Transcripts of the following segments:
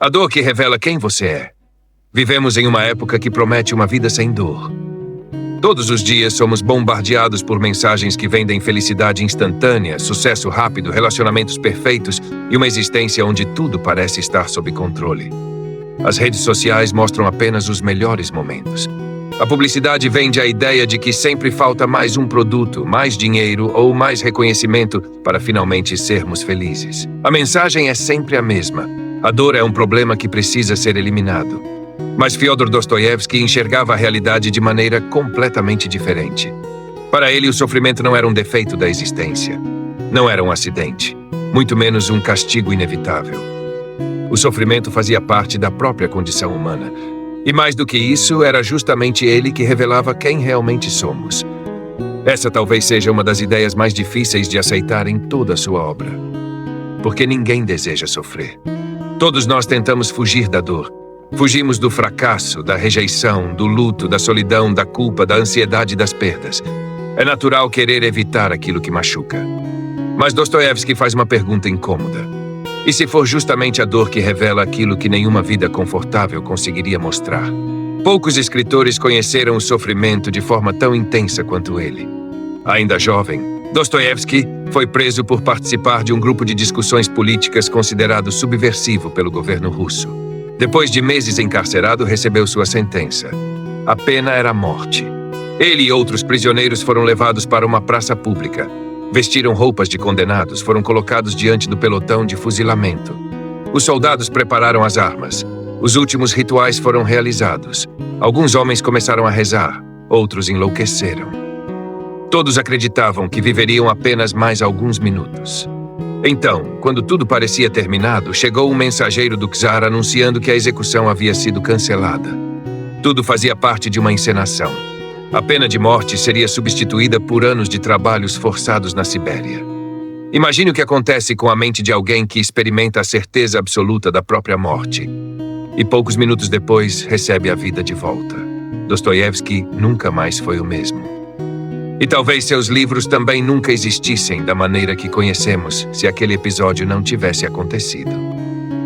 A dor que revela quem você é. Vivemos em uma época que promete uma vida sem dor. Todos os dias somos bombardeados por mensagens que vendem felicidade instantânea, sucesso rápido, relacionamentos perfeitos e uma existência onde tudo parece estar sob controle. As redes sociais mostram apenas os melhores momentos. A publicidade vende a ideia de que sempre falta mais um produto, mais dinheiro ou mais reconhecimento para finalmente sermos felizes. A mensagem é sempre a mesma. A dor é um problema que precisa ser eliminado. Mas Fyodor Dostoiévski enxergava a realidade de maneira completamente diferente. Para ele, o sofrimento não era um defeito da existência. Não era um acidente, muito menos um castigo inevitável. O sofrimento fazia parte da própria condição humana. E mais do que isso, era justamente ele que revelava quem realmente somos. Essa talvez seja uma das ideias mais difíceis de aceitar em toda a sua obra. Porque ninguém deseja sofrer. Todos nós tentamos fugir da dor. Fugimos do fracasso, da rejeição, do luto, da solidão, da culpa, da ansiedade e das perdas. É natural querer evitar aquilo que machuca. Mas Dostoiévski faz uma pergunta incômoda. E se for justamente a dor que revela aquilo que nenhuma vida confortável conseguiria mostrar? Poucos escritores conheceram o sofrimento de forma tão intensa quanto ele. Ainda jovem, Dostoiévski foi preso por participar de um grupo de discussões políticas considerado subversivo pelo governo russo. Depois de meses encarcerado, recebeu sua sentença. A pena era a morte. Ele e outros prisioneiros foram levados para uma praça pública. Vestiram roupas de condenados, foram colocados diante do pelotão de fuzilamento. Os soldados prepararam as armas. Os últimos rituais foram realizados. Alguns homens começaram a rezar, outros enlouqueceram. Todos acreditavam que viveriam apenas mais alguns minutos. Então, quando tudo parecia terminado, chegou um mensageiro do czar anunciando que a execução havia sido cancelada. Tudo fazia parte de uma encenação. A pena de morte seria substituída por anos de trabalhos forçados na Sibéria. Imagine o que acontece com a mente de alguém que experimenta a certeza absoluta da própria morte. E poucos minutos depois, recebe a vida de volta. Dostoiévski nunca mais foi o mesmo. E talvez seus livros também nunca existissem da maneira que conhecemos se aquele episódio não tivesse acontecido.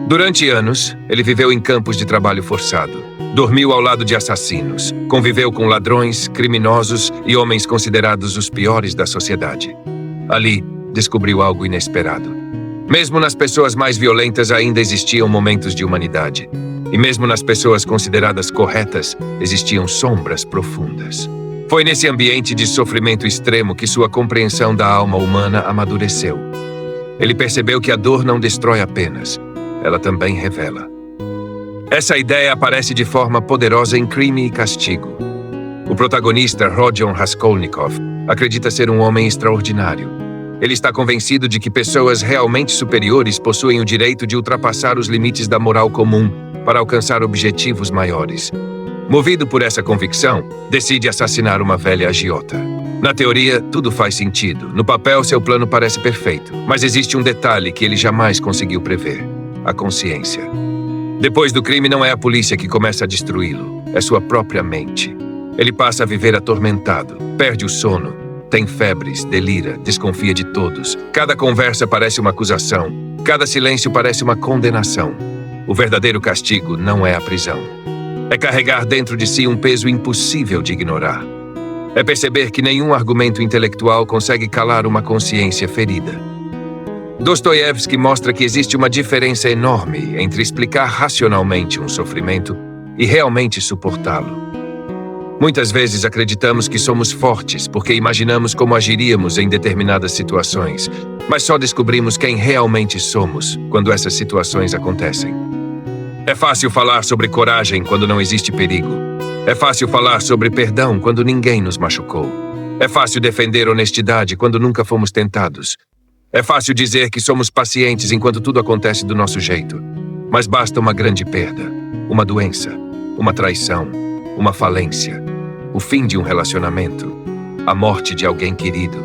Durante anos, ele viveu em campos de trabalho forçado. Dormiu ao lado de assassinos. Conviveu com ladrões, criminosos e homens considerados os piores da sociedade. Ali, descobriu algo inesperado. Mesmo nas pessoas mais violentas ainda existiam momentos de humanidade. E mesmo nas pessoas consideradas corretas, existiam sombras profundas. Foi nesse ambiente de sofrimento extremo que sua compreensão da alma humana amadureceu. Ele percebeu que a dor não destrói apenas, ela também revela. Essa ideia aparece de forma poderosa em Crime e Castigo. O protagonista, Rodion Raskolnikov, acredita ser um homem extraordinário. Ele está convencido de que pessoas realmente superiores possuem o direito de ultrapassar os limites da moral comum para alcançar objetivos maiores. Movido por essa convicção, decide assassinar uma velha agiota. Na teoria, tudo faz sentido. No papel, seu plano parece perfeito. Mas existe um detalhe que ele jamais conseguiu prever: a consciência. Depois do crime, não é a polícia que começa a destruí-lo. É sua própria mente. Ele passa a viver atormentado, perde o sono, tem febres, delira, desconfia de todos. Cada conversa parece uma acusação. Cada silêncio parece uma condenação. O verdadeiro castigo não é a prisão. É carregar dentro de si um peso impossível de ignorar. É perceber que nenhum argumento intelectual consegue calar uma consciência ferida. Dostoiévski mostra que existe uma diferença enorme entre explicar racionalmente um sofrimento e realmente suportá-lo. Muitas vezes acreditamos que somos fortes porque imaginamos como agiríamos em determinadas situações, mas só descobrimos quem realmente somos quando essas situações acontecem. É fácil falar sobre coragem quando não existe perigo. É fácil falar sobre perdão quando ninguém nos machucou. É fácil defender honestidade quando nunca fomos tentados. É fácil dizer que somos pacientes enquanto tudo acontece do nosso jeito. Mas basta uma grande perda, uma doença, uma traição, uma falência, o fim de um relacionamento, a morte de alguém querido.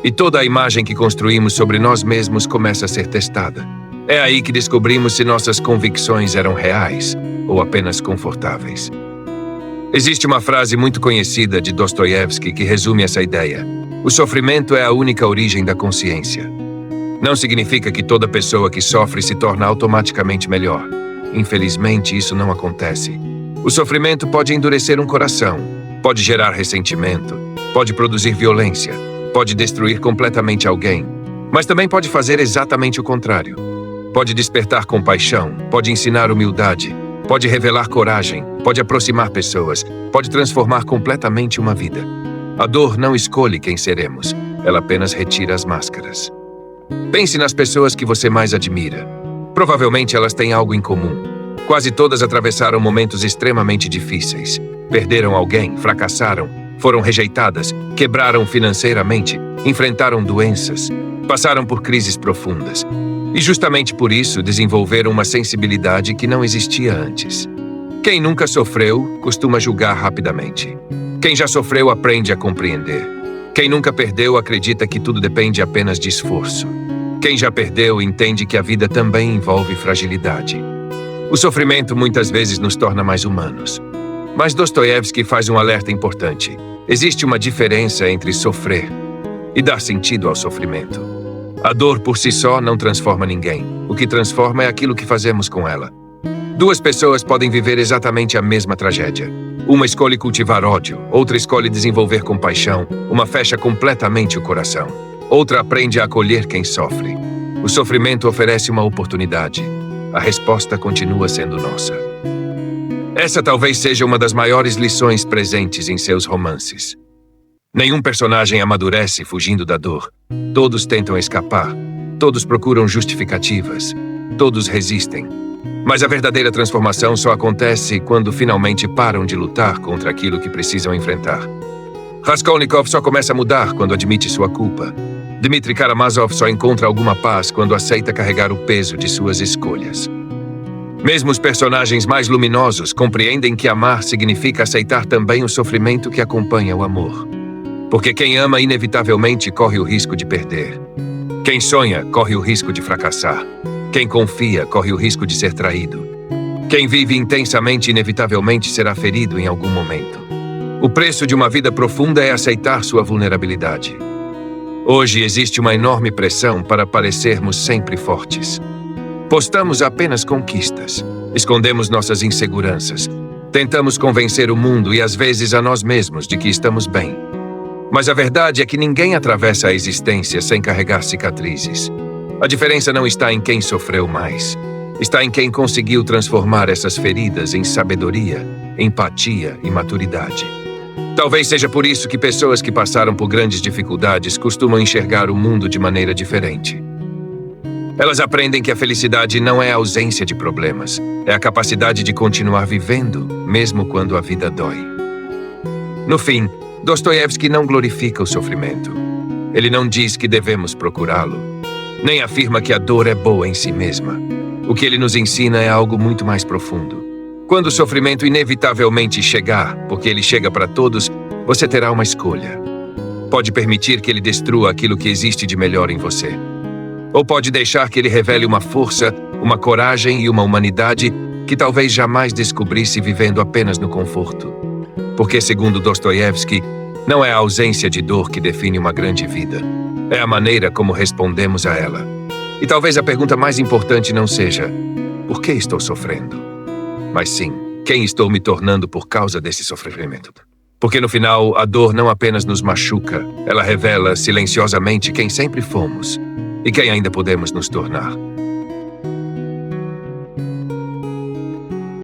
E toda a imagem que construímos sobre nós mesmos começa a ser testada. É aí que descobrimos se nossas convicções eram reais ou apenas confortáveis. Existe uma frase muito conhecida de Dostoiévski que resume essa ideia: o sofrimento é a única origem da consciência. Não significa que toda pessoa que sofre se torna automaticamente melhor. infelizmente, isso não acontece. O sofrimento pode endurecer um coração, pode gerar ressentimento, pode produzir violência, pode destruir completamente alguém, mas também pode fazer exatamente o contrário. Pode despertar compaixão, pode ensinar humildade, pode revelar coragem, pode aproximar pessoas, pode transformar completamente uma vida. A dor não escolhe quem seremos, ela apenas retira as máscaras. Pense nas pessoas que você mais admira. Provavelmente elas têm algo em comum. Quase todas atravessaram momentos extremamente difíceis. Perderam alguém, fracassaram, foram rejeitadas, quebraram financeiramente, enfrentaram doenças, passaram por crises profundas. E justamente por isso desenvolveram uma sensibilidade que não existia antes. Quem nunca sofreu costuma julgar rapidamente. Quem já sofreu aprende a compreender. Quem nunca perdeu acredita que tudo depende apenas de esforço. Quem já perdeu entende que a vida também envolve fragilidade. O sofrimento muitas vezes nos torna mais humanos. Mas Dostoiévski faz um alerta importante. Existe uma diferença entre sofrer e dar sentido ao sofrimento. A dor por si só não transforma ninguém. O que transforma é aquilo que fazemos com ela. Duas pessoas podem viver exatamente a mesma tragédia. Uma escolhe cultivar ódio, outra escolhe desenvolver compaixão, uma fecha completamente o coração. Outra aprende a acolher quem sofre. O sofrimento oferece uma oportunidade. A resposta continua sendo nossa. Essa talvez seja uma das maiores lições presentes em seus romances. Nenhum personagem amadurece fugindo da dor. Todos tentam escapar. Todos procuram justificativas. Todos resistem. Mas a verdadeira transformação só acontece quando finalmente param de lutar contra aquilo que precisam enfrentar. Raskolnikov só começa a mudar quando admite sua culpa. Dmitri Karamazov só encontra alguma paz quando aceita carregar o peso de suas escolhas. Mesmo os personagens mais luminosos compreendem que amar significa aceitar também o sofrimento que acompanha o amor. Porque quem ama inevitavelmente corre o risco de perder. Quem sonha corre o risco de fracassar. Quem confia corre o risco de ser traído. Quem vive intensamente inevitavelmente será ferido em algum momento. O preço de uma vida profunda é aceitar sua vulnerabilidade. Hoje existe uma enorme pressão para parecermos sempre fortes. Postamos apenas conquistas. Escondemos nossas inseguranças. Tentamos convencer o mundo e às vezes a nós mesmos de que estamos bem. Mas a verdade é que ninguém atravessa a existência sem carregar cicatrizes. A diferença não está em quem sofreu mais. Está em quem conseguiu transformar essas feridas em sabedoria, empatia e maturidade. Talvez seja por isso que pessoas que passaram por grandes dificuldades costumam enxergar o mundo de maneira diferente. Elas aprendem que a felicidade não é a ausência de problemas, é a capacidade de continuar vivendo, mesmo quando a vida dói. No fim, Dostoiévski não glorifica o sofrimento. Ele não diz que devemos procurá-lo, nem afirma que a dor é boa em si mesma. O que ele nos ensina é algo muito mais profundo. Quando o sofrimento inevitavelmente chegar, porque ele chega para todos, você terá uma escolha. Pode permitir que ele destrua aquilo que existe de melhor em você. Ou pode deixar que ele revele uma força, uma coragem e uma humanidade que talvez jamais descobrisse vivendo apenas no conforto. Porque, segundo Dostoiévski, não é a ausência de dor que define uma grande vida. É a maneira como respondemos a ela. E talvez a pergunta mais importante não seja: por que estou sofrendo? Mas sim, quem estou me tornando por causa desse sofrimento? Porque no final, a dor não apenas nos machuca, ela revela silenciosamente quem sempre fomos e quem ainda podemos nos tornar.